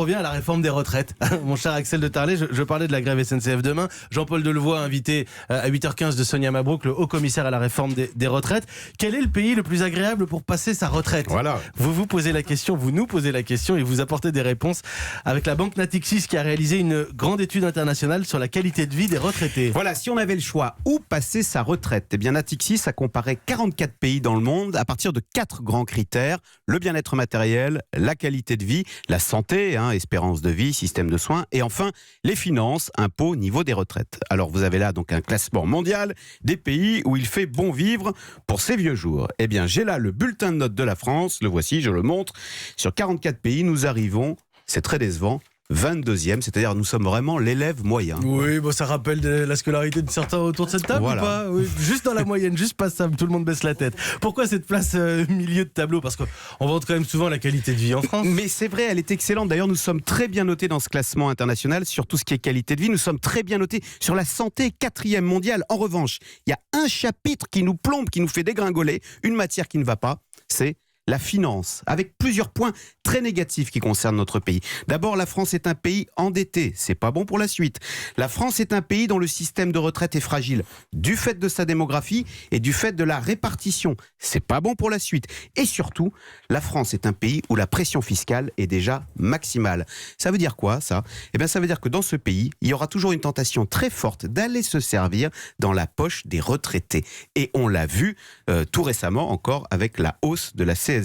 revient à la réforme des retraites. Mon cher Axel de Tarlé, je parlais de la grève SNCF demain. Jean-Paul Delevoye, invité à 8h15 de Sonia Mabrouk, le haut-commissaire à la réforme des retraites. Quel est le pays le plus agréable pour passer sa retraite ? Voilà. Vous nous posez la question et vous apportez des réponses avec la banque Natixis qui a réalisé une grande étude internationale sur la qualité de vie des retraités. Voilà, si on avait le choix, où passer sa retraite ? Eh bien, Natixis a comparé 44 pays dans le monde à partir de 4 grands critères. Le bien-être matériel, la qualité de vie, la santé, espérance de vie, système de soins, et enfin, les finances, impôts, niveau des retraites. Alors, vous avez là donc un classement mondial des pays où il fait bon vivre pour ces vieux jours. Eh bien, j'ai là le bulletin de notes de la France, le voici, je le montre. Sur 44 pays, nous arrivons, c'est très décevant, 22e, c'est-à-dire nous sommes vraiment l'élève moyen. Oui, bon, ça rappelle la scolarité de certains autour de cette table Voilà. ou pas ? Oui, juste dans la moyenne, juste passable, tout le monde baisse la tête. Pourquoi cette place milieu de tableau ? Parce qu'on vante quand même souvent la qualité de vie en France. Mais c'est vrai, elle est excellente. D'ailleurs, nous sommes très bien notés dans ce classement international sur tout ce qui est qualité de vie. Nous sommes très bien notés sur la santé, 4e mondiale. En revanche, il y a un chapitre qui nous plombe, qui nous fait dégringoler, une matière qui ne va pas, c'est la finance, avec plusieurs points très négatifs qui concernent notre pays. D'abord, la France est un pays endetté, c'est pas bon pour la suite. La France est un pays dont le système de retraite est fragile, du fait de sa démographie et du fait de la répartition, c'est pas bon pour la suite. Et surtout, la France est un pays où la pression fiscale est déjà maximale. Ça veut dire quoi, ça ? Eh bien, ça veut dire que dans ce pays, il y aura toujours une tentation très forte d'aller se servir dans la poche des retraités. Et on l'a vu tout récemment encore avec la hausse de la CSG.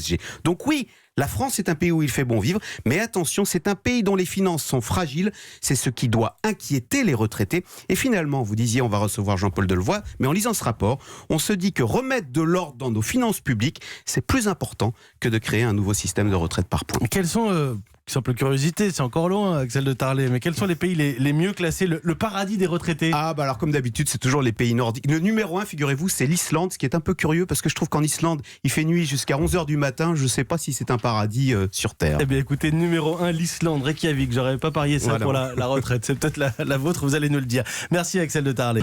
Donc oui, la France est un pays où il fait bon vivre, mais attention, c'est un pays dont les finances sont fragiles, c'est ce qui doit inquiéter les retraités. Et finalement, vous disiez, on va recevoir Jean-Paul Delevoye, mais en lisant ce rapport, on se dit que remettre de l'ordre dans nos finances publiques, c'est plus important que de créer un nouveau système de retraite par points. Quels sont, simple curiosité, c'est encore loin, Axel de Tarlé, mais quels sont les pays les mieux classés, le paradis des retraités ? Ah bah alors comme d'habitude, c'est toujours les pays nordiques. Le numéro 1, figurez-vous, c'est l'Islande, ce qui est un peu curieux, parce que je trouve qu'en Islande, il fait nuit jusqu'à 11h du matin, je ne sais pas si c'est un paradis sur Terre. Eh bien écoutez, numéro 1, l'Islande, Reykjavik, j'aurais pas parié ça Voilà. pour la retraite, c'est peut-être la vôtre, vous allez nous le dire. Merci Axel de Tarlé.